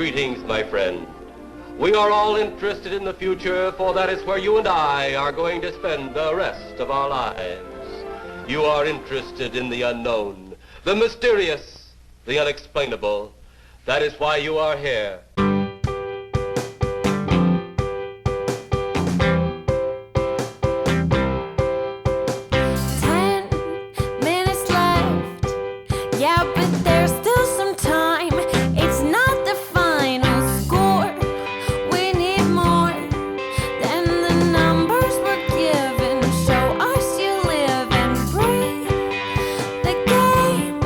Greetings, my friend. We are all interested in the future, for that is where you and I are going to spend the rest of our lives. You are interested in the unknown, the mysterious, the unexplainable. That is why you are here. 10 minutes left. Yeah, but there's still some time. It's not the final score. We need more than the numbers we're given. Show us you live and breathe the game.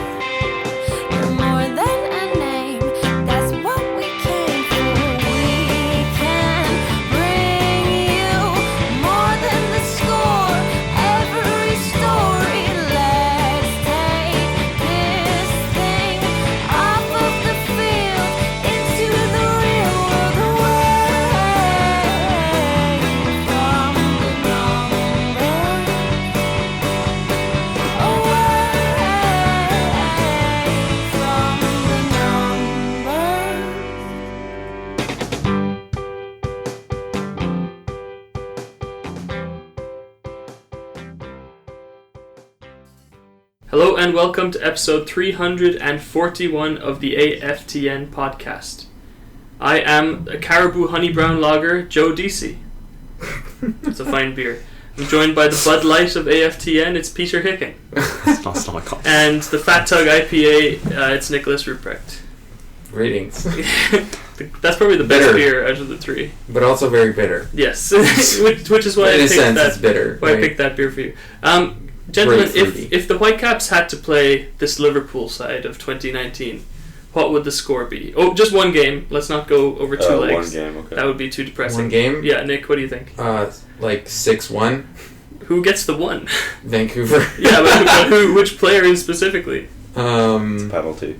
You're more than a name. That's what we came for. We can bring you more than the score. Every story. Let's take this thing off of the field into the real world, away from the numbers, Hello and welcome to episode 341 of the AFTN podcast. I am a Caribou Honey Brown Lager, Joe DC. It's a fine beer. I'm joined by the Bud Light of AFTN, it's Peter Hicken. It's not my coffee. And the Fat Tug IPA, it's Nicholas Ruprecht. Ratings, That's probably the best Bitter. beer out of the three. but also very bitter. Yes, which is why In I a picked sense, that. it's bitter. Why I right? picked that beer for you. Gentlemen, Very fruity. if the Whitecaps had to play this Liverpool side of 2019, what would the score be? Oh, just one game. Let's not go over two legs. One game, okay. That would be too depressing. One game? Yeah, Nick, what do you think? Like 6-1, Who gets the one? Vancouver. Yeah, but which player specifically? Penalty.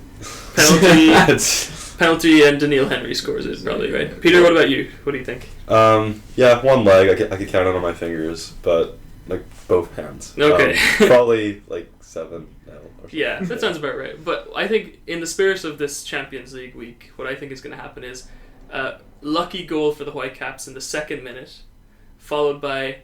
Penalty, It's penalty, and Daniil Henry scores it, probably, right? Peter, what about you? What do you think? yeah, one leg. I could count it on my fingers, but like both hands. Okay. Probably like 7. Yeah, that sounds about right. But I think in the spirit of this Champions League week, what I think is going to happen is lucky goal for the Whitecaps in the second minute, followed by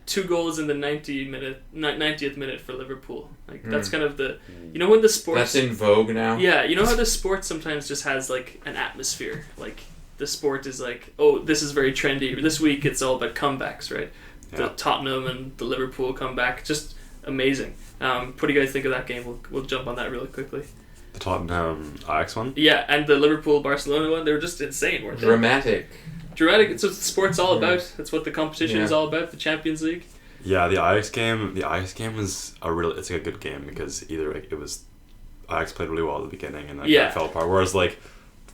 2 goals in the 90th minute for Liverpool. Like that's kind of the, you know, when the sports. That's in vogue now. Yeah, you know how the sport sometimes just has like an atmosphere. Like the sport is like, oh, this is very trendy. This week it's all about comebacks, right? The Yeah. Tottenham and the Liverpool comeback, just amazing. What do you guys think of that game? We'll jump on that really quickly. The Tottenham Ajax one. Yeah, and the Liverpool-Barcelona one, they were just insane, weren't they? Dramatic. Dramatic. It's what the sport's all Yeah. about. That's what the competition is Yeah. all about. The Champions League. Yeah, the Ajax game. The Ajax game was it's like a good game because either like it was Ajax played really well at the beginning and then Yeah. it fell apart. Whereas like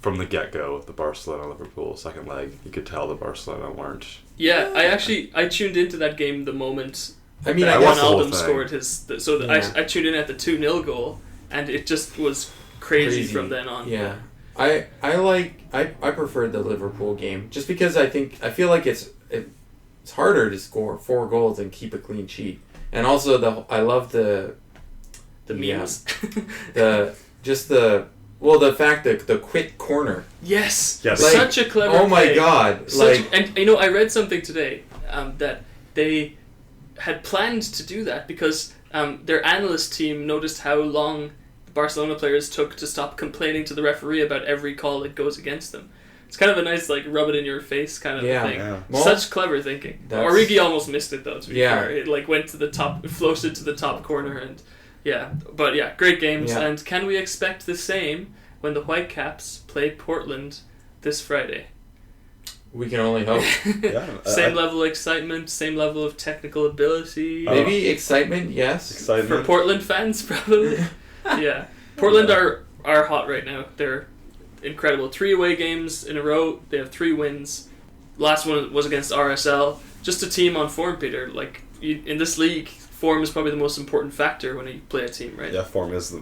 from the get go, the Barcelona Liverpool second leg, you could tell the Barcelona weren't. Yeah, I tuned into that game the moment I mean, that I guess the whole Wijnaldum thing. scored his. Yeah. I tuned in at the 2-0 goal, and it just was crazy from then on. Yeah. I preferred the Liverpool game just because I feel like it's harder to score 4 goals and keep a clean sheet. And also I love the memes. the fact that the quick corner. Yes, Yes. Like, such a clever. Oh my play. god! And you know, I read something today that they had planned to do that because their analyst team noticed how long the Barcelona players took to stop complaining to the referee about every call that goes against them. It's kind of a nice, like, rub it in your face kind of thing. Yeah. Well, Such clever thinking. that's- Origi almost missed it though. To be Yeah. fair, it like went to the top, it floated to the top corner, and yeah. But yeah, great games. Yeah. And can we expect the same when the Whitecaps play Portland this Friday? we can only hope. Yeah. Same level of excitement, same level of technical ability. Maybe excitement, yes. Excitement. For Portland fans, probably. Yeah. Portland are hot right now. They're incredible. 3 away games in a row. They have 3 wins. Last one was against RSL. Just a team on form, Peter. Like, in this league, form is probably the most important factor when you play a team, right? Yeah, form is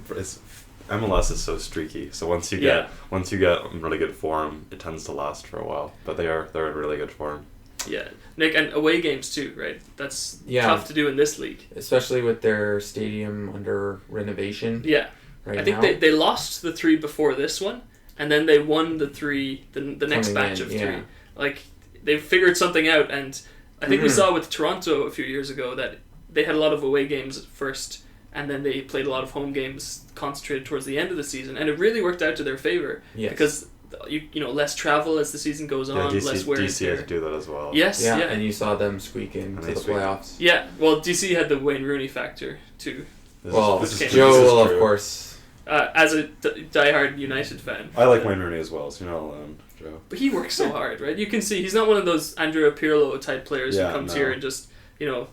MLS is so streaky. So once you Yeah. get really good form, it tends to last for a while. But they're in really good form. Yeah. Nick, and away games too, right? That's Yeah. tough to do in this league. Especially with their stadium under renovation Yeah. right I think now. they lost the 3 before this one, and then they won the next Coming batch in, of yeah. 3. Like, they figured something out, and I think we saw with Toronto a few years ago that they had a lot of away games at first, and then they played a lot of home games concentrated towards the end of the season, and it really worked out to their favor. Yes. Because you know, less travel as the season goes on, less wear and DC tear. had to do that as well. Yes, Yeah, yeah. and you saw them squeak into And they the squeaked. playoffs. Yeah, well, DC had the Wayne Rooney factor too. Well, This is Joe will, of true. course. As a diehard United fan, I like Wayne Rooney as well, so you're not alone, Joe. but he works so hard, right? You can see he's not one of those Andrea Pirlo type players Yeah, who comes no. here and just, you know,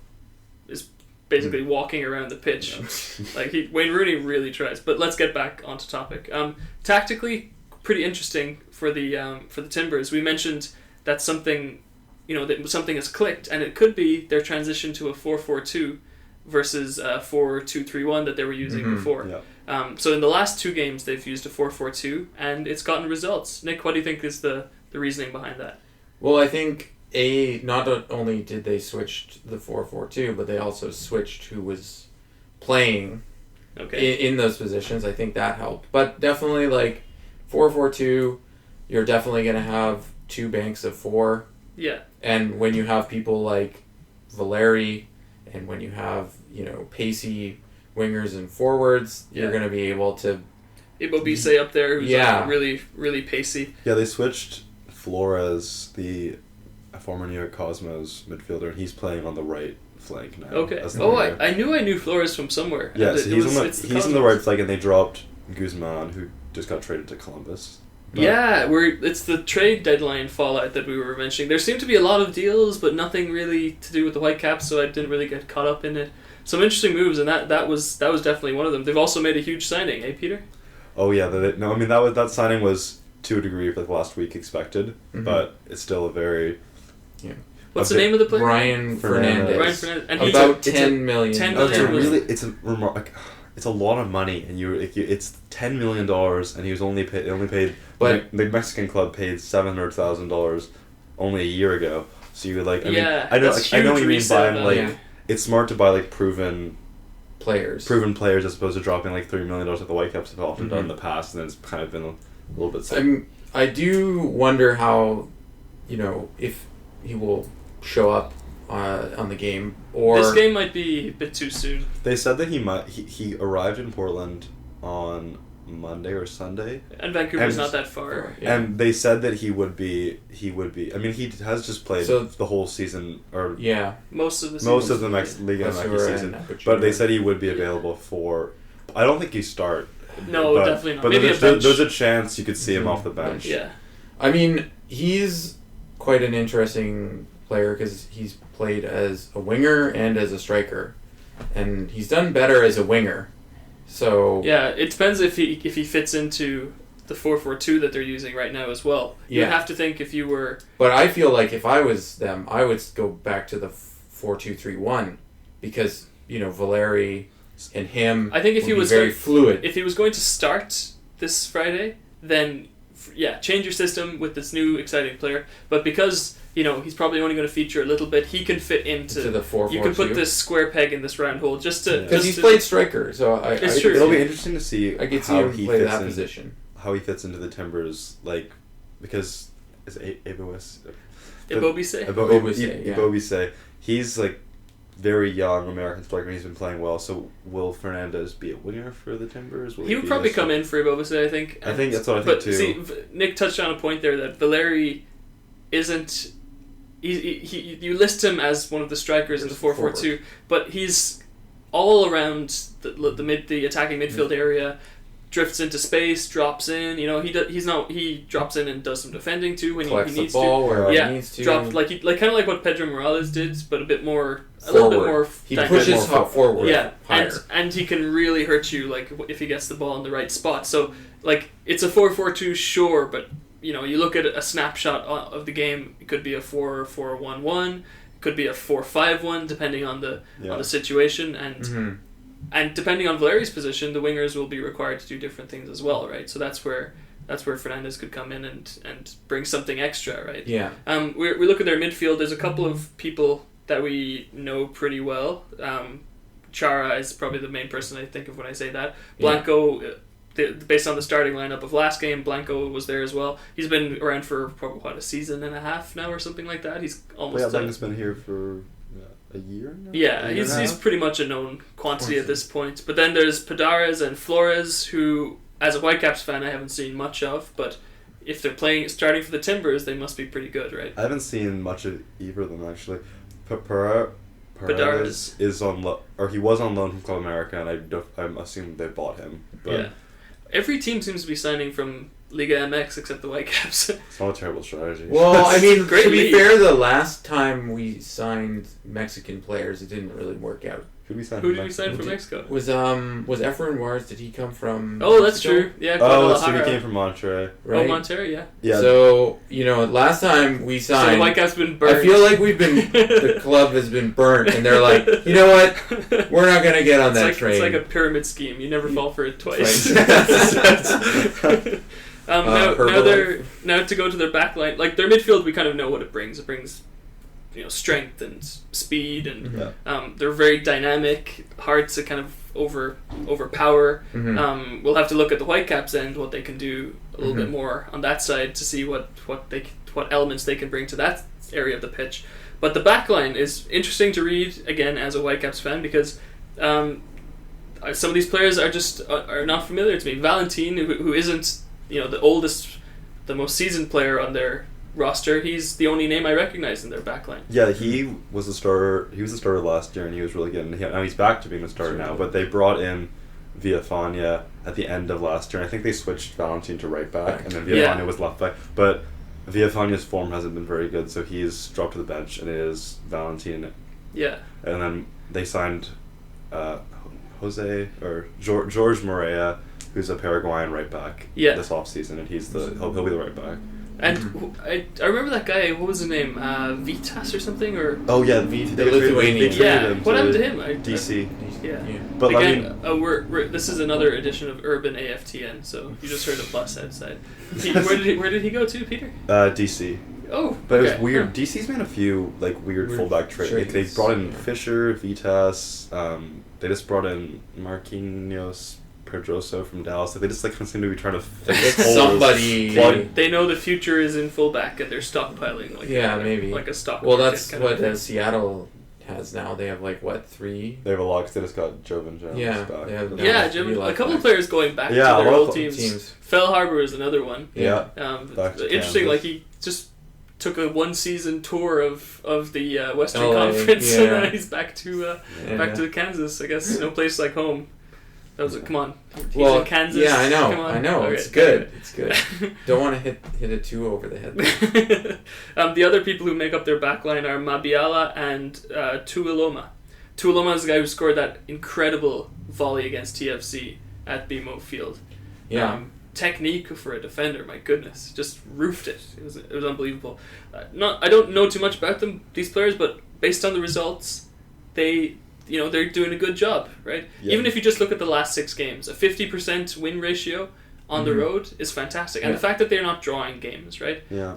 is basically walking around the pitch. Like Wayne Rooney really tries. But let's get back onto topic. Tactically, pretty interesting for the Timbers. We mentioned that something, you know, that something has clicked, and it could be their transition to a 4-4-2 versus 4-2-3-1 that they were using before. Yeah. So in the last 2 games, they've used a 4-4-2, and it's gotten results. Nick, what do you think is the reasoning behind that? Well, I think not only did they switch to the 4-4-2, but they also switched who was playing Okay. in those positions. I think that helped. But definitely, like, 4-4-2, you're definitely going to have 2 banks of 4. Yeah. And when you have people like Valeri, and when you have, you know, pacey wingers and forwards, you're Yeah. going to be able to... Ibobise up there, who's Yeah. really, really pacey. Yeah, they switched Flores, the former New York Cosmos midfielder, and he's playing on the right flank now. Okay. as the Oh, winger. I knew Flores from somewhere. Yeah, And so it he's was- on it's the on the Cosmos. right flank, and they dropped Guzman, who just got traded to Columbus. But- Yeah, it's the trade deadline fallout that we were mentioning. There seemed to be a lot of deals, but nothing really to do with the Whitecaps, so I didn't really get caught up in it. Some interesting moves, and that was definitely one of them. They've also made a huge signing, Peter? Oh yeah, no, I mean that signing was to a degree like last week expected, but it's still a very What's the name of the player? Ryan Fernandez. Fernandez. Ryan Fernandez. And he's About it's a- 10 million. 10 Oh, it's a million was- really it's a lot of money, and it's $10 million, and he was only paid. But- the Mexican club paid $700,000 only a year ago. So you would like, I mean, Yeah, I know, that's I know what huge you mean by resale like, value. it's smart to buy like proven players. players as opposed to dropping like $3 million that the Whitecaps have often done in the past, and then it's kind of been a little bit. I do wonder how, you know, if he will show up on the game, or This game might be a bit too soon. They said that he arrived in Portland on Monday or Sunday, And Vancouver's And- not that far. and they said that he would be. I mean, he has just played So- the whole season, or yeah, Most of the most season. of the next Liga That's MX who we're season. in, Aperture. But they said he would be available for. I don't think he start. No, but, definitely not. But Maybe there's, a bench. there's a chance you could see him off the bench. Yeah. I mean, he's quite an interesting player because he's played as a winger and as a striker, and he's done better as a winger. So Yeah, it depends if he fits into the 4-4-2 that they're using right now as well. You'd Yeah. have to think if you were... But I feel like if I was them, I would go back to the 4-2-3-1 because, you know, Valeri and him I think if would he be was very going- fluid. If he was going to start this Friday, then yeah, change your system with this new exciting player. But because, you know, he's probably only going to feature a little bit, he can fit into To the 4-4-2. You can put this square peg in this round hole just to... Because just he's to- played striker, so It's true. It'll be interesting to see I could see how him he play fits that in, position. how he fits into the Timbers, like because is Ibobise Ibobise? Ibobise, yeah. Ibobise. He's like very young American striker. He's been playing well. So will Fernandez be a winger for the Timbers? Will He would be probably a- come in for Ibobise, I think. I think that's what I think But too. see, Nick touched on a point there that Valeri isn't... He you list him as one of the strikers in the 4-4-2, but he's all around the attacking midfield area, drifts into space, drops in. You know, he drops in and does some defending too when he Collects the needs ball to. where Yeah, he needs to. drops like kind of like what Pedro Morales did, but a bit more, a little bit more. He dynamic. pushes forward. Yeah, higher. and he can really hurt you like if he gets the ball in the right spot. So like it's a 4-4-2, sure, but you know you look at a snapshot of the game. It could be a 4-4-1-1, it could be a 4-5-1, depending on the situation, and Mhm. and depending on Valeri's position, the wingers will be required to do different things as well, right? So that's where Fernandez could come in and bring something extra, right? Yeah. We look at their midfield. There's a couple of people that we know pretty well. Chara is probably the main person I think of when I say that. Blanco based on the starting lineup of last game, Blanco was there as well. He's been around for probably a season and a half now or something like that. He's almost. Yeah, Blanco's been here for a year now. Yeah, he's pretty much a known quantity at this point. But then there's Padares and Flores, who, as a Whitecaps fan, I haven't seen much of. But if they're starting for the Timbers, they must be pretty good, right? I haven't seen much of either of them actually. Padares is on or he was on loan from Club America, and I'm assuming they bought him. But yeah. Every team seems to be signing from Liga MX except the Whitecaps. It's not a terrible strategy. Well, I mean, Great to be league. fair, the last time we signed Mexican players, it didn't really work out. Who did we sign? Who did we sign from Mexico? Was Efren Juarez? Did he come from? Oh, that's Mexico? true. Yeah, Oh, so Guadalajara. he came from Monterrey. Right. Oh, Montero, yeah. Yeah. So last time we So signed, the Whitecaps been burned. I feel like the club has been burnt, and they're like, you know what? We're not gonna get on that train. It's like a pyramid scheme. You never fall for it twice. Right. Now to go to their back line, like their midfield, we kind of know what it brings. It brings, strength and speed, and they're very dynamic, hard to kind of overpower. Mm-hmm. We'll have to look at the Whitecaps end, what they can do a little bit more on that side to see what elements they can bring to that area of the pitch. But the back line is interesting to read again as a Whitecaps fan because some of these players are not familiar to me. Valentin, who isn't the oldest, the most seasoned player on their roster, he's the only name I recognize in their backline. Yeah, he was a starter. He was a starter last year, and he was really good. And now he's back to being a starter now. But they brought in Villafania at the end of last year, and I think they switched Valentin to right back, and then Villafania was left back. But Villafania's form hasn't been very good, so he's dropped to the bench, and it is Valentin. Yeah. And then they signed George Morea, who's a Paraguayan right back. Yeah. This offseason, and he'll be the right back. And I remember that guy. What was his name? Vitas or something? Or Oh yeah, the Lithuanian. What happened to him? DC. Yeah. But again, this is another edition of Urban AFTN. So you just heard a bus outside. Where did he go to, Peter? DC. Oh, But okay. it was weird. Huh. DC's made a few weird fullback trades. trades. They brought in Fisher, Vitas. They just brought in Marquinhos Pedroso from Dallas. They just seem to be trying to fix holes. somebody. They know the future is in fullback and they're stockpiling. Maybe like a stock. Well, market that's kind of what thing. Seattle has now. They have 3. They have a lot because they just got Jovan Jones Yeah, back. they have Jim, a couple of players going back Yeah, to a their lot old of teams. Fell Harbor is another one. Yeah. Back to Interesting, Kansas. he just took a 1-season tour of the Western LA, Conference, yeah. and then he's back to Kansas. I guess no place like home. That was come on. He's in Kansas. Yeah, I know. Come on. I know. Okay. It's good. It's good. Don't want to hit it too over the head. The other people who make up their backline are Mabiala and Tuiloma. Tuiloma is the guy who scored that incredible volley against TFC at BMO Field. Yeah. Technique for a defender, my goodness, just roofed it. It was unbelievable. I don't know too much about these players, but based on the results, they're doing a good job, right? Yeah. Even if you just look at the last 6 games, a 50% win ratio on the road is fantastic, and the fact that they're not drawing games, right? Yeah.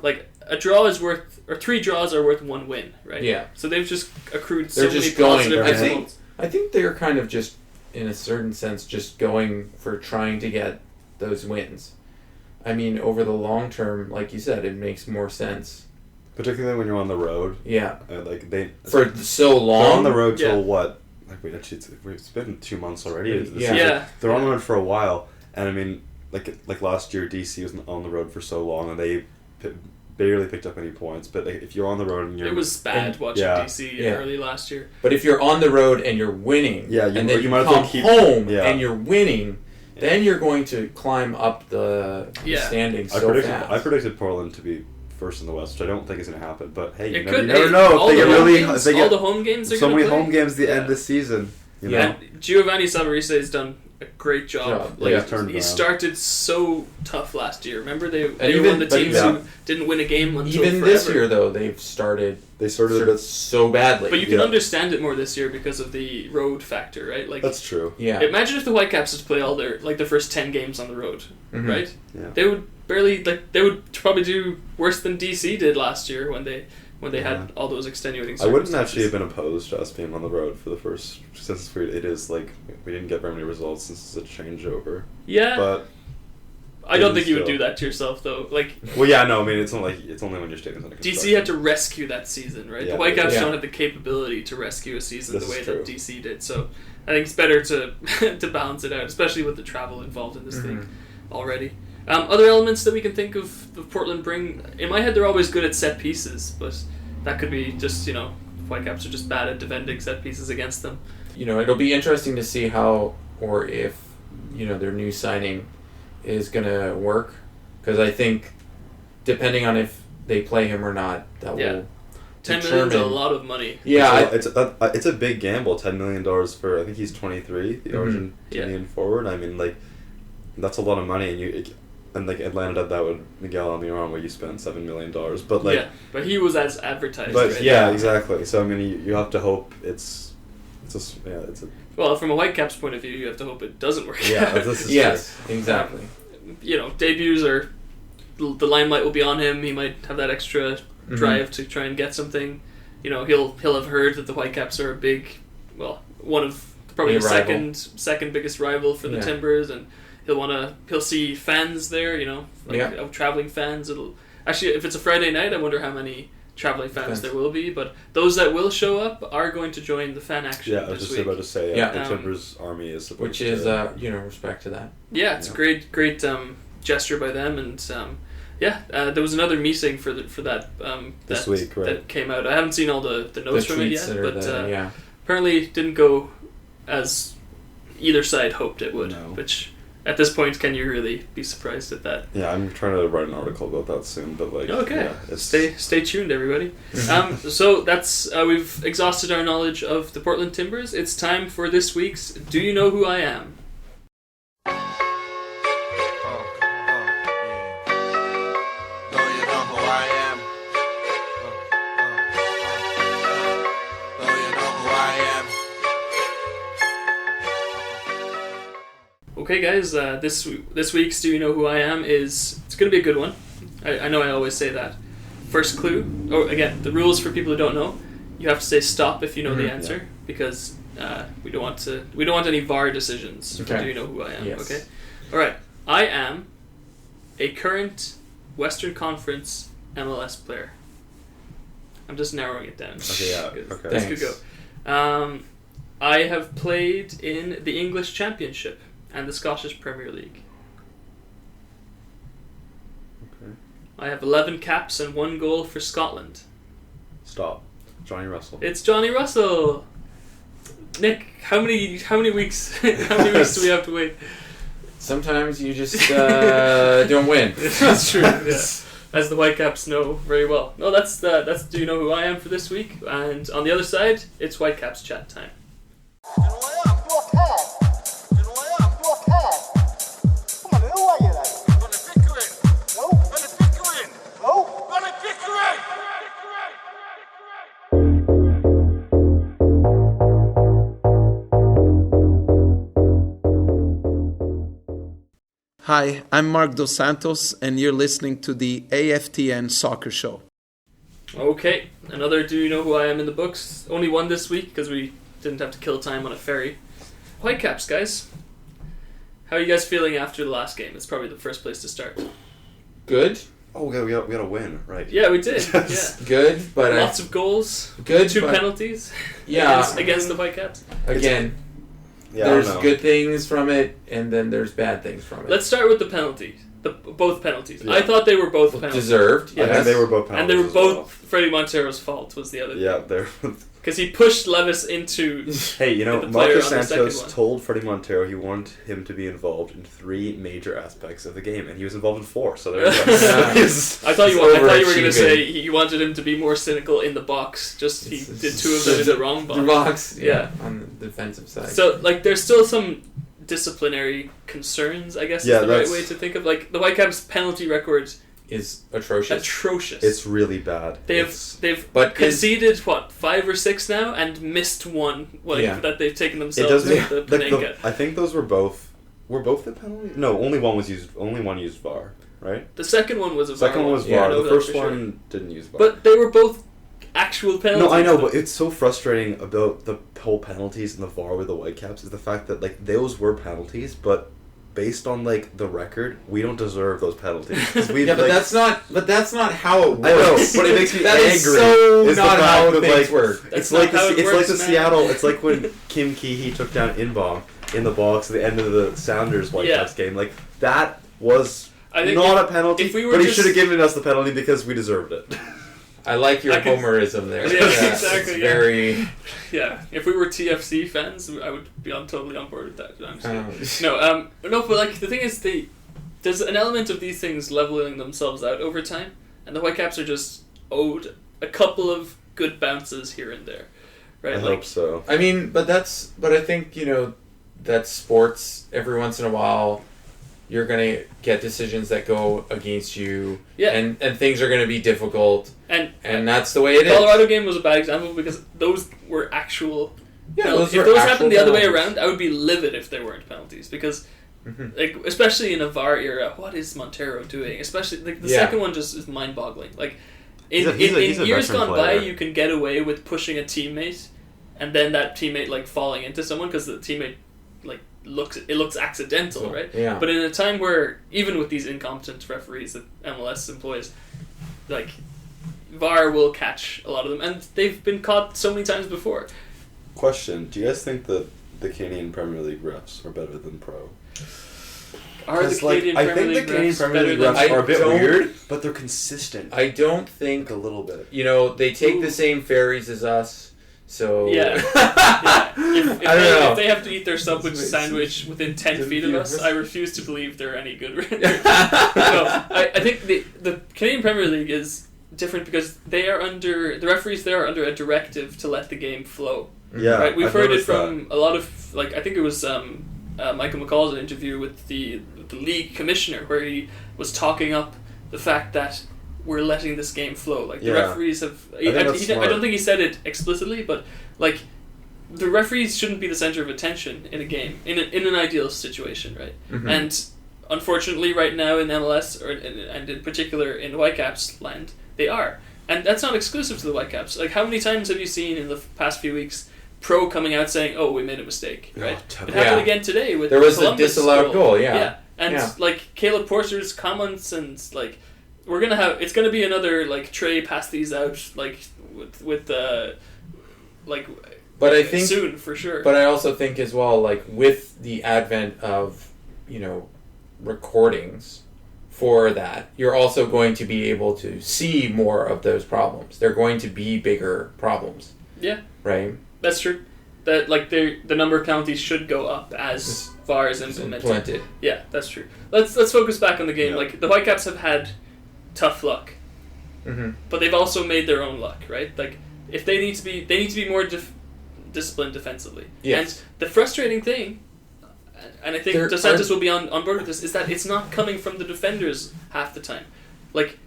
A draw is worth, or 3 draws are worth 1 win, right? Yeah. So they've just accrued They're so many just going. positive results. I think they're kind of just, in a certain sense, just going for trying to get those wins. I mean, over the long term, like you said, it makes more sense. Particularly when you're on the road. Yeah. For so long. They're on the road till Yeah. what? It's been 2 months already. This Yeah. season. Yeah. They're on the road for a while, and I mean, like last year, DC was on the road for so long, and they barely picked up any points. But if you're on the road and you're, It was bad watching DC early last year. But if you're on the road and you're winning, Yeah, and then you you might as well come keep- home yeah. and you're winning, then you're going to climb up the standings so fast. I predicted Portland to be first in the West, which I don't think is going to happen. But hey, you It never, could. you never Hey, know. all If they the get home really, games, if they all get the home games they're so gonna many play. home games at the end Yeah. of this season. You know, And Giovanni Savarese has done a great job. Yeah, he's turned he around. started so tough last year. Remember, they were even- one of the but teams yeah. who didn't win a game until Even forever. this year, though, they've started sort of so badly. But you can understand it more this year because of the road factor, right? Like, that's true. yeah. imagine if the Whitecaps had to play all their first 10 games on the road, Mhm. right? Yeah. They would probably do worse than DC did last year when they when they had all those extenuating I wouldn't circumstances. actually have been opposed to us being on the road for the first, since it is like we didn't get very many results since it's a changeover. Yeah, but I don't think you would still do that to yourself though. Like, well, yeah, no, I mean it's only when your stadium's under construction. DC had to rescue that season, right? Yeah, The Whitecaps yeah. don't have the capability to rescue a season This the way is that true. DC did. So I think it's better to to balance it out, especially with the travel involved in this Mm-hmm. thing already. Other elements that we can think of Portland bring, in my head, they're always good at set pieces, but that could be just, Whitecaps are just bad at defending set pieces against them. It'll be interesting to see how or if, their new signing is going to work. Because I think, depending on if they play him or not, that will 10 determine... million's a lot of money. Yeah, it's a big gamble. $10 million for, I think he's 23, the Argentinian forward. I mean, like, that's a lot of money, and like Atlanta did that with Miguel Almiron, where you spent $7 million. But like, yeah, but he was as advertised. but right? yeah, exactly. So I mean, you have to hope it's a Well, from a Whitecaps point of view, you have to hope it doesn't work. yeah. This is yes, exactly. Debuts are the limelight will be on him. He might have that extra drive to try and get something. He'll have heard that the Whitecaps are a big, one of probably A the rival. second biggest rival for the Timbers, and he'll see fans there. Traveling fans. It'll actually, if it's a Friday night, I wonder how many traveling fans there will be. But those that will show up are going to join the fan action. yeah. I was this just week. about to say the Timbers army is supposed Which is, respect to that. Yeah, it's a great gesture by them, and there was another meeting for that this week, right? that came out. I haven't seen all the notes from it yet, but apparently it didn't go as either side hoped it would. No. Which at this point, can you really be surprised at that? Yeah, I'm trying to write an article about that soon, but like, Okay, yeah, stay tuned, everybody. So that's we've exhausted our knowledge of the Portland Timbers. It's time for this week's Do You Know Who I Am? Okay, guys, this week's Do You Know Who I Am it's going to be a good one. I know I always say that. First clue. Oh, again, the rules for people who don't know. You have to say stop if you know the answer, because we don't want any VAR decisions. Okay. Do you know who I am? Yes. Okay. All right. I am a current Western Conference MLS player. I'm just narrowing it down. Okay, yeah. Okay. This could go. I have played in the English Championship and the Scottish Premier League. Okay. I have 11 caps and 1 goal for Scotland. Stop. Johnny Russell. It's Johnny Russell. Nick, how many weeks how many weeks do we have to wait? Sometimes you just don't win. That's true. Yeah. As the Whitecaps know very well. No, that's Do You Know Who I Am for this week. And on the other side, it's Whitecaps chat time. Hi, I'm Mark Dos Santos, and you're listening to the AFTN Soccer Show. Okay, another Do You Know Who I Am in the books. Only one this week because we didn't have to kill time on a ferry. Whitecaps, guys. How are you guys feeling after the last game? It's probably the first place to start. Good. Oh, we got a win, right? Yeah, we did. Yeah. Good, but Lots of goals. Good, 2 but- penalties. Yeah. against the Whitecaps. Again, Yeah, there's I don't know. good things from it, and then there's bad things from it. Let's start with the penalties. Both penalties. Yeah. I thought they were both penalties. Deserved. Yeah. I think they were both And they were penalties as both Fredy Montero's fault was the other. well. Yeah, they're. Because he pushed Levis into... Hey, the player Marcos on the second Santos one. told Fredy Montero he wanted him to be involved in 3 major aspects of the game, and he was involved in 4. So there you go. Yeah. I thought you were going to overachieving. say he wanted him to be more cynical in the box. Just he did 2 of them in the wrong box. The box, Yeah. on the defensive side. So, there's still some disciplinary concerns, I guess is the right way to think of. The Whitecaps' penalty record is atrocious. atrocious. It's really bad. They've But conceded 5 or 6 now and missed 1 that they've taken It themselves doesn't. with the Panenka. I think those were both. Were both the penalties? No, only one was used. Only one used VAR, right? The second one was a VAR. Second one was Yeah, I VAR. know The that first for sure. one didn't use VAR. But they were both actual penalties. No, I know, but it's so frustrating about the whole penalties and the VAR with the Whitecaps is the fact that like those were penalties, but based on like the record, we don't deserve those penalties. 'Cause we've, Yeah, but like, that's not how it works. I know, but it makes me That angry. is so is the not fact how that, things like, work. That's It's not like how it it's works, like the man. Seattle. It's like when Kim Keehee took down Inbaum in the box at the end of the Sounders Whitecaps game. Like that was I think not a penalty, if we were but he just- should have given us the penalty because we deserved it. I like your I can- homerism there. Yeah, exactly, It's yeah. very. Yeah, if we were TFC fans, I would be totally on board with that. I'm just kidding. Um, No, but like the thing is, there's an element of these things leveling themselves out over time, and the Whitecaps are just owed a couple of good bounces here and there, right? I hope so. I mean, but I think that's sports. Every once in a while, you're gonna get decisions that go against you, Yeah. and things are gonna be difficult, and that's the way it the is. Colorado game was a bad example because those were actual. Yeah, penalties. those If were those actual happened the other way penalties. around, I would be livid if there weren't penalties because. Mhm. Like especially in a VAR era, what is Montero doing? Especially like the Yeah. second one just is mind-boggling. Like in He's a years veteran gone by, player. you can get away with pushing a teammate, and then that teammate like falling into someone because the teammate like looks accidental, right? Yeah. But in a time where even with these incompetent referees that MLS employs, like VAR will catch a lot of them, and they've been caught so many times before. Question: do you guys think that the Canadian Premier League refs are better than pro? Are the 'Cause, like, Canadian I Premier think the League Canadian refs Premier better League than? refs are a bit don't- weird, but they're consistent. I don't think a little bit. they take Ooh. the same ferries as us, so Yeah. Yeah. If I don't know. if they have to eat their Subway sandwich within 10 feet of us, I refuse to believe they're any good. No, I think the Canadian Premier League is different because the referees there are under a directive to let the game flow. Yeah, Right? We've I've heard it noticed from a lot of, like, I think it was Michael McCall's interview with the league commissioner where he was talking up the fact that we're letting this game flow. Like, the Yeah. referees have... think that's I smart. don't think he said it explicitly, but, like, the referees shouldn't be the center of attention in a game, in an ideal situation, right? Mhm. And unfortunately, right now in MLS, and in particular in Whitecaps land, they are. And that's not exclusive to the Whitecaps. Like, how many times have you seen in the past few weeks pro coming out saying, "Oh, we made a mistake," right? It happened Yeah. again today with There was the Columbus disallowed goal, yeah. And Yeah. like Caleb Porter's comments and like it's gonna be another like Trey pass these out like with like But I think soon for sure. But I also think as well, like with the advent of, recordings for that, you're also going to be able to see more of those problems. They're going to be bigger problems. Yeah. Right? That's true. That like the number of penalties should go up as VAR is implemented. Yeah, that's true. Let's focus back on the game. Yeah. Like the Whitecaps have had tough luck, Mm-hmm. but they've also made their own luck, right? Like if they need to be more disciplined defensively. Yes. And the frustrating thing, and I think There Dos Santos are- will be on board with this, is that it's not coming from the defenders half the time. Like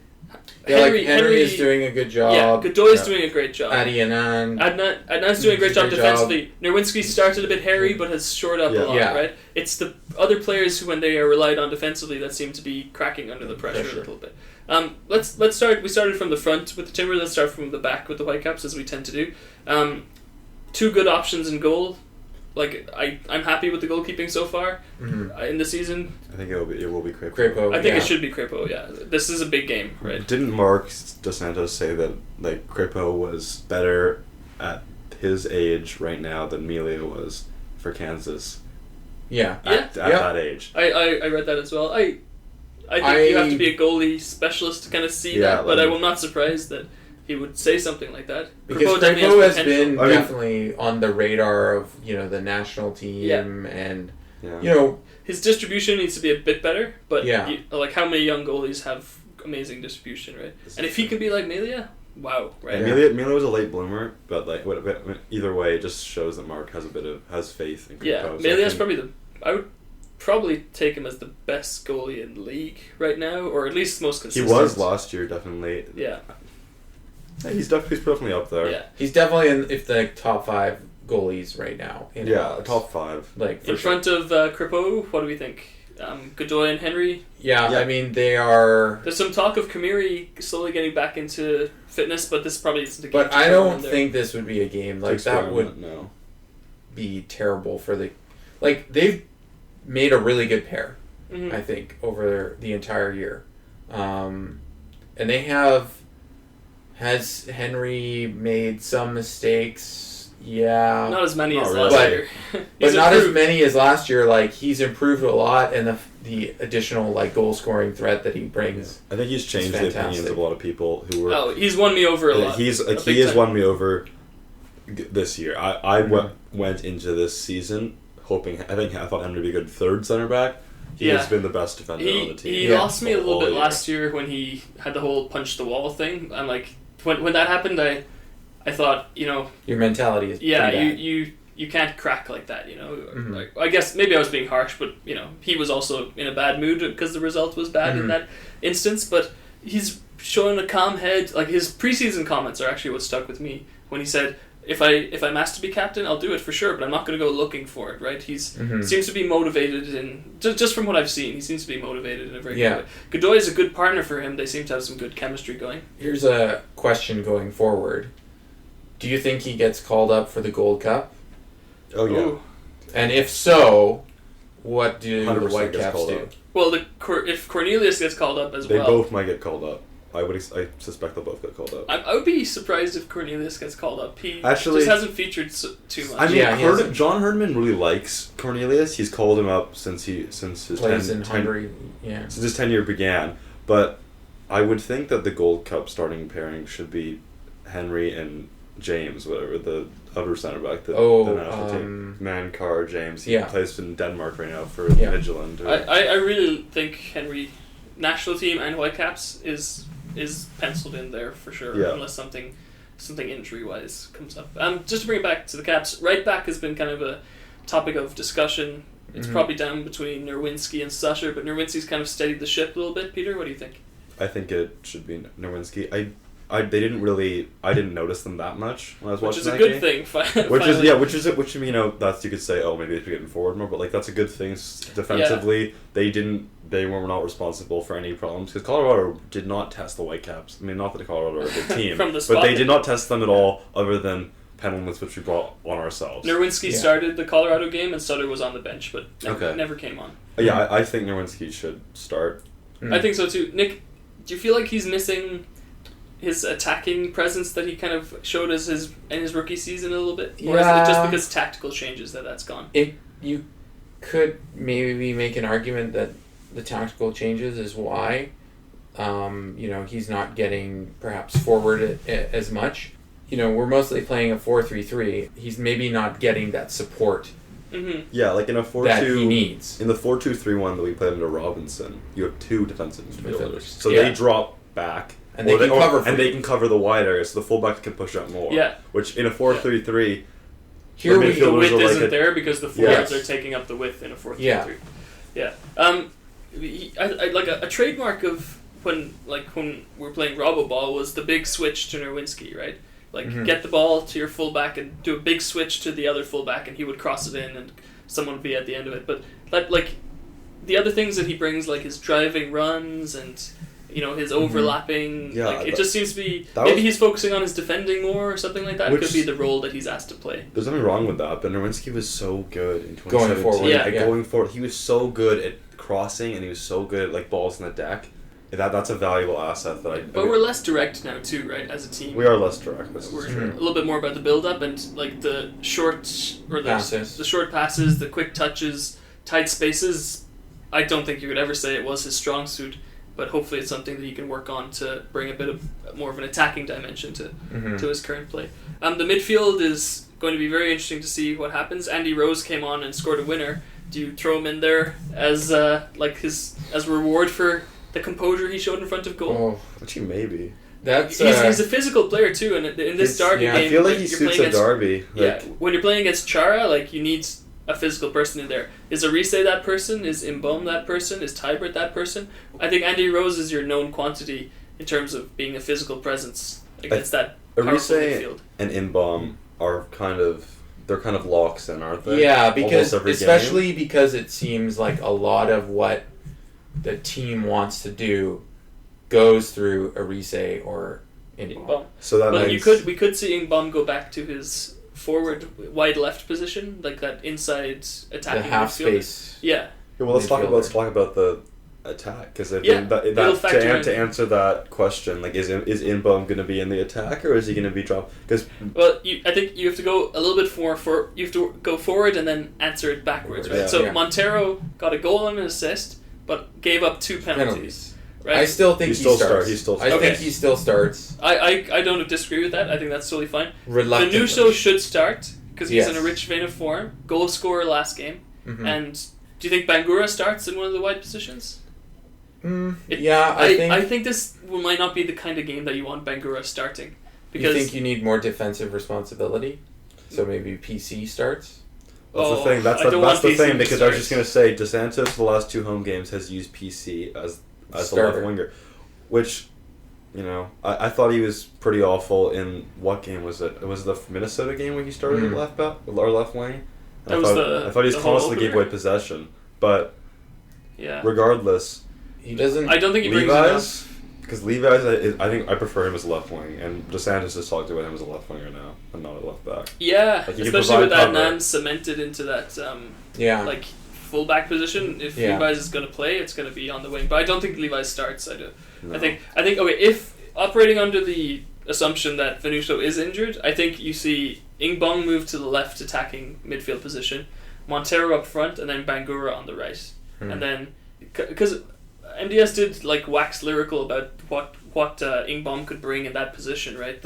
Yeah, Henry is doing a good job. Yeah, Godoy is doing a great job. Adi Anand. Adnan's doing a great job Great defensively. Nerwinski started a bit hairy, but has shored up a lot, Yeah. right? It's the other players who, when they are relied on defensively, that seem to be cracking under the pressure a little bit. Let's start. We started from the front with the Timber. Let's start from the back with the Whitecaps, as we tend to do. Two good options in goal. Like I'm happy with the goalkeeping so far in the season. I think it will be Crepo. Crepo. I think yeah. it should be Crepo. Yeah, this is a big game, right? Didn't Mark Dos Santos say that like Crepo was better at his age right now than Melia was for Kansas Yeah. at that age? I read that as well. I think you have to be a goalie specialist to kind of see Yeah, that, but like- I'm not surprised that he would say something like that. Because Crepeau definitely Crepo has potential. been I mean- definitely on the radar of, the national team Yeah. and, Yeah. His distribution needs to be a bit better, but Yeah. like how many young goalies have amazing distribution, right? And if he can be like Melia, wow, right? Yeah. Melia was a late bloomer, but like either way, it just shows that Mark has faith in Crepo. Yeah, So I Melia's think- I would probably take him as the best goalie in the league right now, or at least most He consistent. was last year, definitely. Yeah, Yeah, he's definitely up there. yeah. he's definitely in the top 5 goalies right now. In Yeah, MLS. top 5. Like, for In sure. front of Crepeau, what do we think? Godoy and Henry. Yeah, I mean, they are... There's some talk of Kamiri slowly getting back into fitness, but this probably isn't a game. But I don't think this would be a game. Like, that would be terrible for the... Like, they've made a really good pair, I think, over the entire year. And they have... Has Henry made some mistakes? Yeah. Not as many as really. last year. But not as many as last year. Like, he's improved a lot, and the additional, like, goal-scoring threat that he brings. I think he's changed the opinions of a lot of people who were... Oh, he's won me over a lot. He has won me over this year. I went into this season hoping... I thought Henry would be a good third center back. He has been the best defender on the team. He lost me a little bit last year when he had the whole punch the wall thing. I'm like... When that happened, I thought, your mentality is you can't crack like that, Like, I guess maybe I was being harsh, but he was also in a bad mood because the result was bad in that instance. But he's showing a calm head. Like, his preseason comments are actually what stuck with me when he said, If I'm asked to be captain, I'll do it for sure, but I'm not going to go looking for it, right? He's seems to be motivated, and just from what I've seen, he seems to be motivated in a very good way. Godoy is a good partner for him. They seem to have some good chemistry going. Here's a question going forward. Do you think he gets called up for the Gold Cup? Oh, yeah. Ooh. And if so, what do the Whitecaps do? Well, if Cornelius gets called up as well... They both might get called up. I suspect they'll both get called up. I would be surprised if Cornelius gets called up. He actually just hasn't featured too much. I mean, John Herdman really likes Cornelius. He's called him up since his Hungary. Since his tenure began. But I would think that the Gold Cup starting pairing should be Henry and James, whatever the other center back, the national team. Mankar James. He plays in Denmark right now for Midtjylland. I really think Henry, national team and Whitecaps is penciled in there for sure, unless something injury wise comes up. Just to bring it back to the Caps, right back has been kind of a topic of discussion. It's probably down between Nerwinski and Sutter, but Nerwinski's kind of steadied the ship a little bit. Peter, what do you think? I think it should be Nerwinski. I didn't notice them that much when I was watching that game. Which is a good thing. Which that's, you could say, oh, maybe they should be getting forward more, but like that's a good thing defensively. They were not responsible for any problems because Colorado did not test the Whitecaps. I mean, not that Colorado are a good team, but they did not test them at all, other than penalties which we brought on ourselves. Nerwinski started the Colorado game and Sutter was on the bench, but never came on. Yeah, I think Nerwinski should start. I think so too. Nick, do you feel like he's missing his attacking presence that he kind of showed in his rookie season a little bit? Or is it just because tactical changes that's gone? You could maybe make an argument that the tactical changes is why he's not getting perhaps forward as much. We're mostly playing a 4-3-3. He's maybe not getting that support. Yeah, like in a 4-2 that he needs. In the 4-2-3-1 that we played under Robinson, you have two defensive midfielders. So they drop back. And they can cover the wide area, so the fullback can push up more. Yeah. Which in a 4-3-3, here the width isn't there because the forwards are taking up the width in a 4-3-3. Yeah. I like a trademark of when we're playing Roboball was the big switch to Nerwinski, right? Like get the ball to your fullback and do a big switch to the other fullback, and he would cross it in, and someone would be at the end of it. But the other things that he brings, like his driving runs and his overlapping, it just seems to be maybe he's focusing on his defending more or something like that. It could be the role that he's asked to play. There's nothing wrong with that, but Nerwinski was so good in 2017. Going forward, going forward, he was so good at crossing, and he was so good at balls in the deck. That's a valuable asset But we're less direct now too, right? As a team, we are less direct. We're a little bit more about the build-up and the short the short passes, the quick touches, tight spaces. I don't think you could ever say it was his strong suit, but hopefully it's something that he can work on to bring a bit of more of an attacking dimension to his current play. The midfield is going to be very interesting to see what happens. Andy Rose came on and scored a winner. Do you throw him in there as as reward for the composure he showed in front of goal? Oh, actually, maybe. He's a physical player too, and in this Derby game, I feel like he suits a Derby. When you're playing against Chara, you need a physical person in there. Is Arise that person? Is Mbom that person? Is Tybert that person? I think Andy Rose is your known quantity in terms of being a physical presence against that powerful midfield. And Mbom are kind of they're kind of locks in, aren't they? Yeah, because especially game. Because it seems like a lot of what the team wants to do goes through Arise or Ingbom. So that but makes... we could see Ingbom go back to his forward wide left position, like that inside attacking the half midfielder. Space. Yeah. Well, let's talk about the attack, because I think to answer that question, like, is Inbom going to be in the attack, or is he going to be dropped? Because I think you have to go a little bit you have to go forward and then answer it backwards, right? Yeah. So Montero got a goal and an assist, but gave up 2 penalties. Right? I still think he starts. I think he still starts. I don't disagree with that. I think that's totally fine. Reluctantly. Venuso should start because he's in a rich vein of form. Goal scorer last game. Mm-hmm. And do you think Bangura starts in one of the wide positions? I think this might not be the kind of game that you want Bangura starting. Because you think you need more defensive responsibility? So maybe PC starts? That's the thing. That's the thing, because I was just going to say, DeSantis, the last 2 home games, has used PC as the left winger, which, you know, I thought he was pretty awful in, what game was it? It was the Minnesota game when he started at left back or left wing. I thought he constantly gave away possession, but regardless, he doesn't. I don't think he brings enough. Because Levi's, I think I prefer him as a left wing, and DeSantis has talked about him as a left winger now, and not a left back. Yeah, like, especially with Adnan cemented into that like fullback position. If Levi's is going to play, it's going to be on the wing. But I don't think Levi starts. No. I think okay, if operating under the assumption that Venuso is injured, I think you see Ingbong move to the left attacking midfield position, Montero up front, and then Bangura on the right. And then because MDS did like wax lyrical about what Ingbom could bring in that position, right?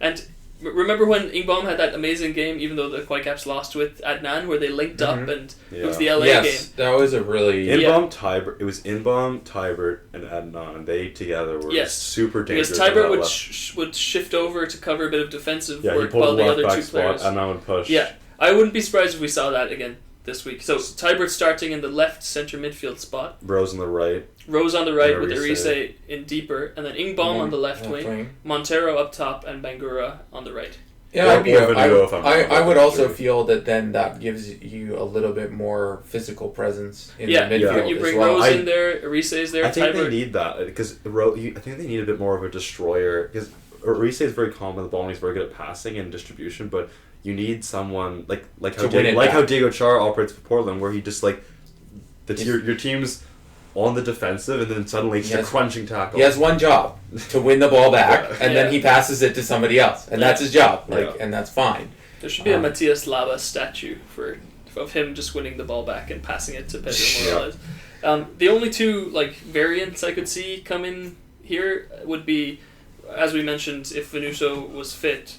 And remember when Ingbom had that amazing game, even though the Whitecaps lost with Adnan, where they linked up and it was the LA game. That was a really Tybert. It was Ingbom, Tybert, and Adnan, and they together were super dangerous. Because Tybert would shift over to cover a bit of defensive work while the other 2 players. Adnan would push. Yeah, I wouldn't be surprised if we saw that again this week. So Tybert starting in the left centre midfield spot. Rose on the right. Rose on the right with Arise in deeper, and then Ingbom on the left wing, Montero up top, and Bangura on the right. Yeah, I would also feel that then that gives you a little bit more physical presence in the midfield. You bring as well. Rose in there, Arise is there. I think they need that, because I think they need a bit more of a destroyer, because Arise is very calm with the ball and he's very good at passing and distribution, but you need someone like how Diego Chara operates for Portland, where he just your team's on the defensive and then suddenly just a crunching tackle. He has one job, to win the ball back, and then he passes it to somebody else, and that's his job. And that's fine. There should be a Matias Lava statue of him just winning the ball back and passing it to Pedro Morales. The only 2 variants I could see come in here would be, as we mentioned, if Venuso was fit,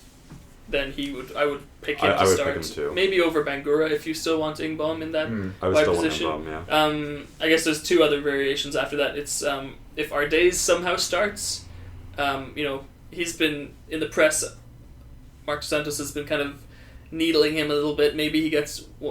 then I would pick him to start. Pick him too. Maybe over Bangura if you still want Ingbom in that I would still position. Want Ingbom, I guess there's 2 other variations after that. It's if Ardays somehow starts, he's been in the press. Marc Santos has been kind of needling him a little bit. Maybe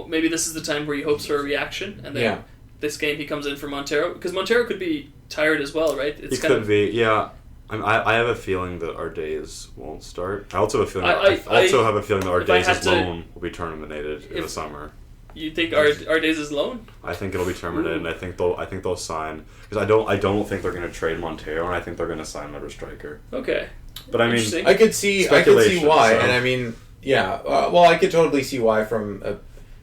maybe this is the time where he hopes for a reaction, and then this game he comes in for Montero, because Montero could be tired as well, right? He could be, yeah. I have a feeling that Ardays won't start. I also have a feeling that Ardays' loan will be terminated in the summer. You think Ardays' loan? I think it'll be terminated, and I think they'll sign, because I don't think they're going to trade Montero, and I think they're going to sign another striker. Okay. But I mean, I could see why, and I mean, I could totally see why from a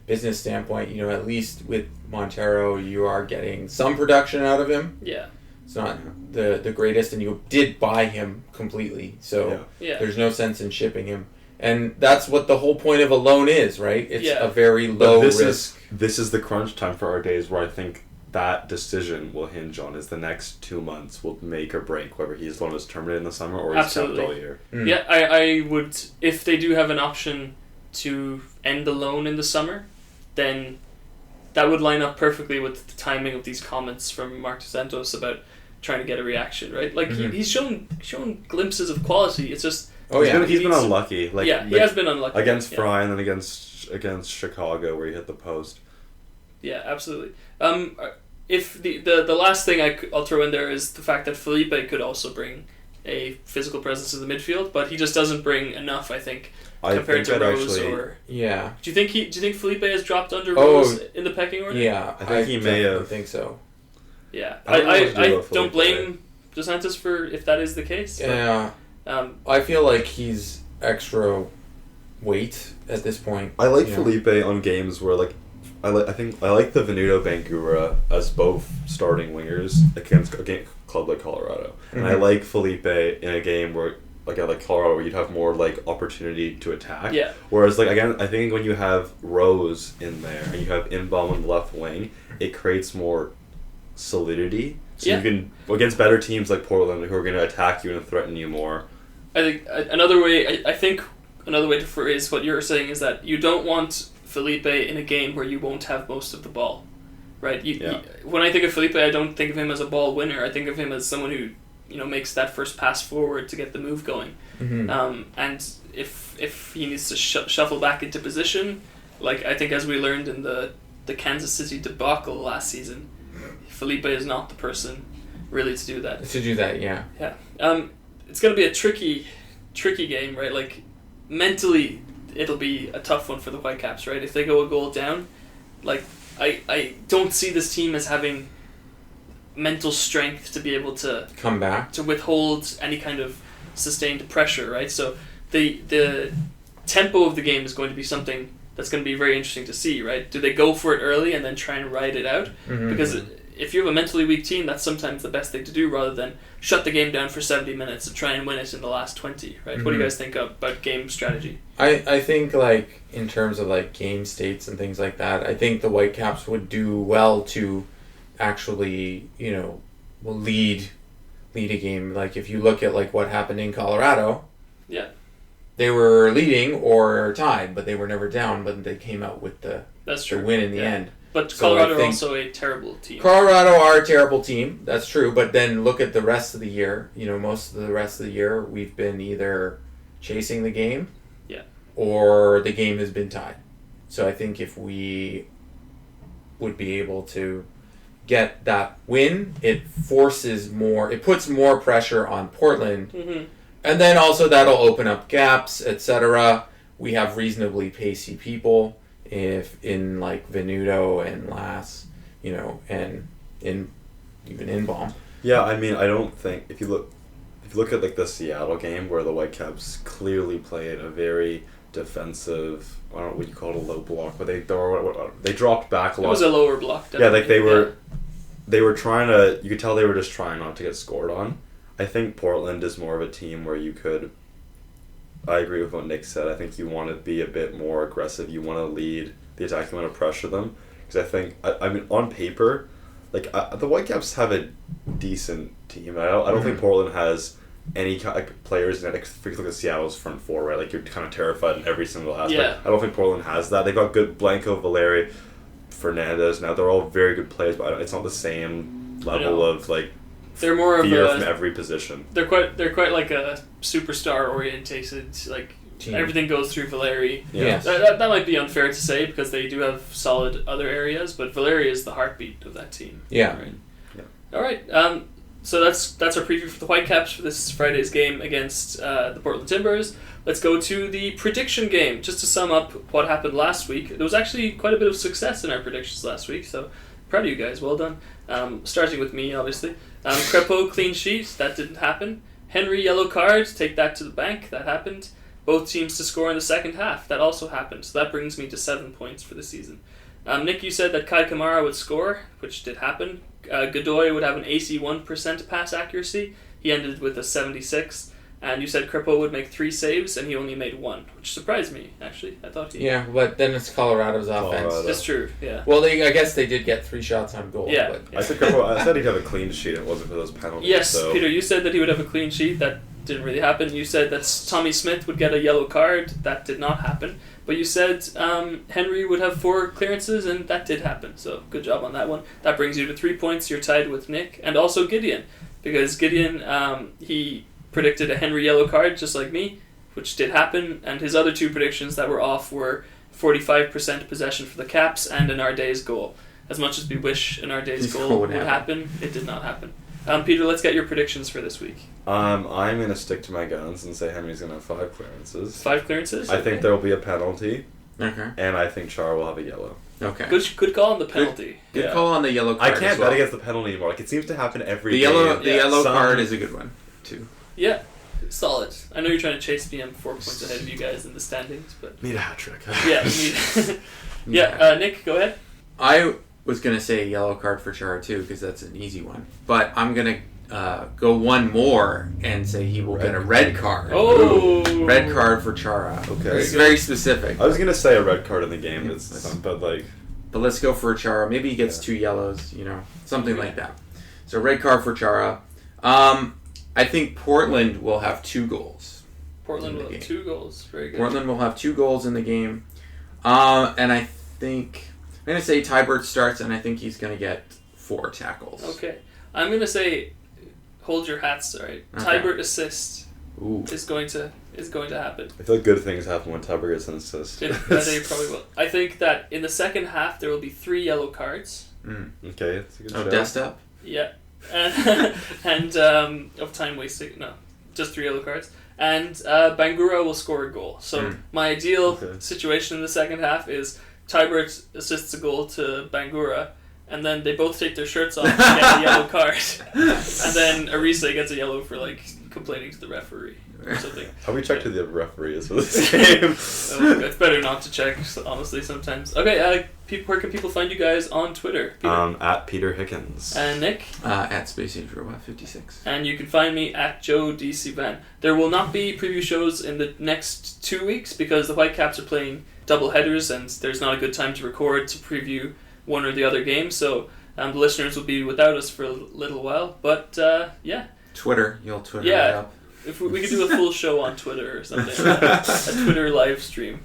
business standpoint. At least with Montero, you are getting some production out of him. Yeah. It's not the greatest, and you did buy him completely, so there's no sense in shipping him. And that's what the whole point of a loan is, right? It's a very low risk. This is the crunch time for our days, where I think that decision will hinge on is the next 2 months will make or break whether his loan is terminated in the summer or he's kept all year. Yeah, I would, if they do have an option to end the loan in the summer, then that would line up perfectly with the timing of these comments from Marc Santos about trying to get a reaction, right? He's shown glimpses of quality. It's just he's been unlucky. He has been unlucky against Fry and then against Chicago where he hit the post. Yeah, absolutely. If the last thing I'll throw in there is the fact that Felipe could also bring a physical presence in the midfield, but he just doesn't bring enough, I think, compared to Rose or... Yeah. Do you think Felipe has dropped under Rose in the pecking order? Yeah, I think he may have. I think so. Yeah. I don't blame Dos Santos for if that is the case. Yeah. I feel like he's extra weight at this point. I like Felipe on games where like I like the Venuto Bangura as both starting wingers against a club like Colorado, and I like Felipe in a game where like Colorado where you'd have more like opportunity to attack. Yeah. Whereas like again, I think when you have Rose in there and you have Inbaum on the left wing, it creates more solidity. So you can against better teams like Portland who are going to attack you and threaten you more. I think another way to phrase what you're saying is that you don't want Felipe in a game where you won't have most of the ball, right? When I think of Felipe, I don't think of him as a ball winner. I think of him as someone who makes that first pass forward to get the move going. Mm-hmm. And if he needs to shuffle back into position, like I think as we learned in the Kansas City debacle last season, Felipe is not the person really to do that. Yeah. Yeah. It's going to be a tricky game, right? Like mentally, it'll be a tough one for the Whitecaps, right? If they go a goal down, like I don't see this team as having mental strength to be able to come back to withhold any kind of sustained pressure, right? So the tempo of the game is going to be something that's going to be very interesting to see, right? Do they go for it early and then try and ride it out? Mm-hmm. Because if you have a mentally weak team, that's sometimes the best thing to do rather than shut the game down for 70 minutes and try and win it in the last 20, right? Mm-hmm. What do you guys think about game strategy? I think, like, in terms of, like, game states and things like that, I think the Whitecaps would do well to actually, lead a game. Like, if you look at, like, what happened in Colorado, they were leading or tied, but they were never down, but they came out with the win in the end. But Colorado are also a terrible team. Colorado are a terrible team, that's true, but then look at the rest of the year. Most of the rest of the year, we've been either chasing the game or the game has been tied. So I think if we would be able to get that win, it puts more pressure on Portland. Mm-hmm. And then also that'll open up gaps, etc. We have reasonably pacey people. If in like Venuto and Lass, and even Inbaum. Yeah, I mean, I don't think if you look at like the Seattle game where the Whitecaps clearly played a very defensive, I don't know what you call it, a low block, but they dropped back a lot. It was a lower block. Definitely. Yeah, like they were trying to. You could tell they were just trying not to get scored on. I think Portland is more of a team where you could. I agree with what Nick said. I think you want to be a bit more aggressive. You want to lead the attack. You want to pressure them. Because I think, I mean, on paper, like the Whitecaps have a decent team. I don't think Portland has any players in it. Like, look at Seattle's front four, right? Like, you're kind of terrified in every single aspect. Yeah. I don't think Portland has that. They've got good Blanco, Valeri, Fernandez. Now, they're all very good players, but it's not the same level of, like, they're more fear of from every position. They're quite like a superstar orientated, like team. Everything goes through Valeri. Yeah. That might be unfair to say because they do have solid other areas, but Valeri is the heartbeat of that team. Yeah. Right. Yeah. All right. So that's our preview for the Whitecaps for this Friday's game against the Portland Timbers. Let's go to the prediction game. Just to sum up what happened last week, there was actually quite a bit of success in our predictions last week, so proud of you guys. Well done. Starting with me, obviously. Crepeau, clean sheet. That didn't happen. Henry, yellow card. Take that to the bank. That happened. Both teams to score in the second half. That also happened. So that brings me to 7 points for the season. Nick, you said that Kai Kamara would score, which did happen. Godoy would have an AC 1% pass accuracy. He ended with a 76. And you said Crepeau would make 3 saves, and he only made 1, which surprised me, actually. I thought he... Yeah, but then it's Colorado's offense. That's true, yeah. Well, I guess they did get 3 shots on goal. Yeah. But... I said he'd have a clean sheet. It wasn't for those penalties. Yes, so. Peter, you said that he would have a clean sheet. That didn't really happen. You said that Tommy Smith would get a yellow card. That did not happen. But you said Henry would have 4 clearances, and that did happen. So good job on that one. That brings you to 3 points. You're tied with Nick. And also Gideon. Because Gideon, he... predicted a Henry yellow card, just like me, which did happen, and his other 2 predictions that were off were 45% possession for the Caps and an Arday's goal. As much as we wish an Arday's goal would happen, it did not happen. Peter, let's get your predictions for this week. I'm going to stick to my guns and say Henry's going to have 5 clearances. 5 clearances? I think there will be a penalty. Okay. And I think Chara will have a yellow. Okay. Good call on the penalty. Good call on the yellow card. I can't bet against the penalty anymore. Like, it seems to happen every game. The yellow card is a good one, too. Yeah. Solid. I know you're trying to chase me. I'm 4 points ahead of you guys in the standings, but need a hat trick. Nick, go ahead. I was gonna say yellow card for Chara too because that's an easy one, but I'm gonna go one more and say he will get a red card. Oh, red card for Chara. Okay, it's very specific. I was gonna say a red card in the game, but let's go for Chara. Maybe he gets 2 yellows. Something like that. So red card for Chara. I think Portland will have 2 goals. Portland will have 2 goals. Very good. Portland will have 2 goals in the game. And I think I'm going to say Tybert starts, and I think he's going to get 4 tackles. Okay. I'm going to say, hold your hats, alright. Okay. Tybert assist is going to happen. I feel like good things happen when Tybert gets an assist. I think probably will. I think that in the second half there will be 3 yellow cards. Okay, that's a good show. Dest up? Yeah. And of time wasting. No, just 3 yellow cards. And Bangura will score a goal. So my ideal situation in the second half is Tybert assists a goal to Bangura, and then they both take their shirts off and get a yellow card. And then Arisa gets a yellow for complaining to the referee or something. Have we checked who the referee is for this game? It's better not to check, honestly, sometimes. Okay, where can people find you guys on Twitter? Peter? At Peter Hickens. And Nick? At SpaceAgeRobot56. And you can find me at Joe DC Van. There will not be preview shows in the next 2 weeks because the Whitecaps are playing double headers and there's not a good time to record to preview one or the other game. So the listeners will be without us for a little while. But Twitter, you'll Twitter it up. If we could do a full show on Twitter or something, a Twitter live stream,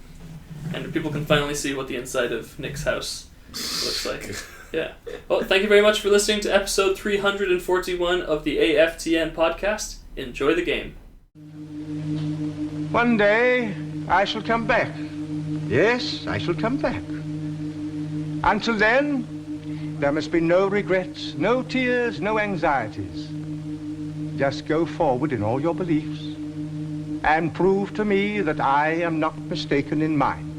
and people can finally see what the inside of Nick's house looks like. Yeah. Well, thank you very much for listening to episode 341 of the AFTN podcast. Enjoy the game. One day I shall come back. Yes, I shall come back. Until then, there must be no regrets, no tears, no anxieties. Just go forward in all your beliefs and prove to me that I am not mistaken in mine.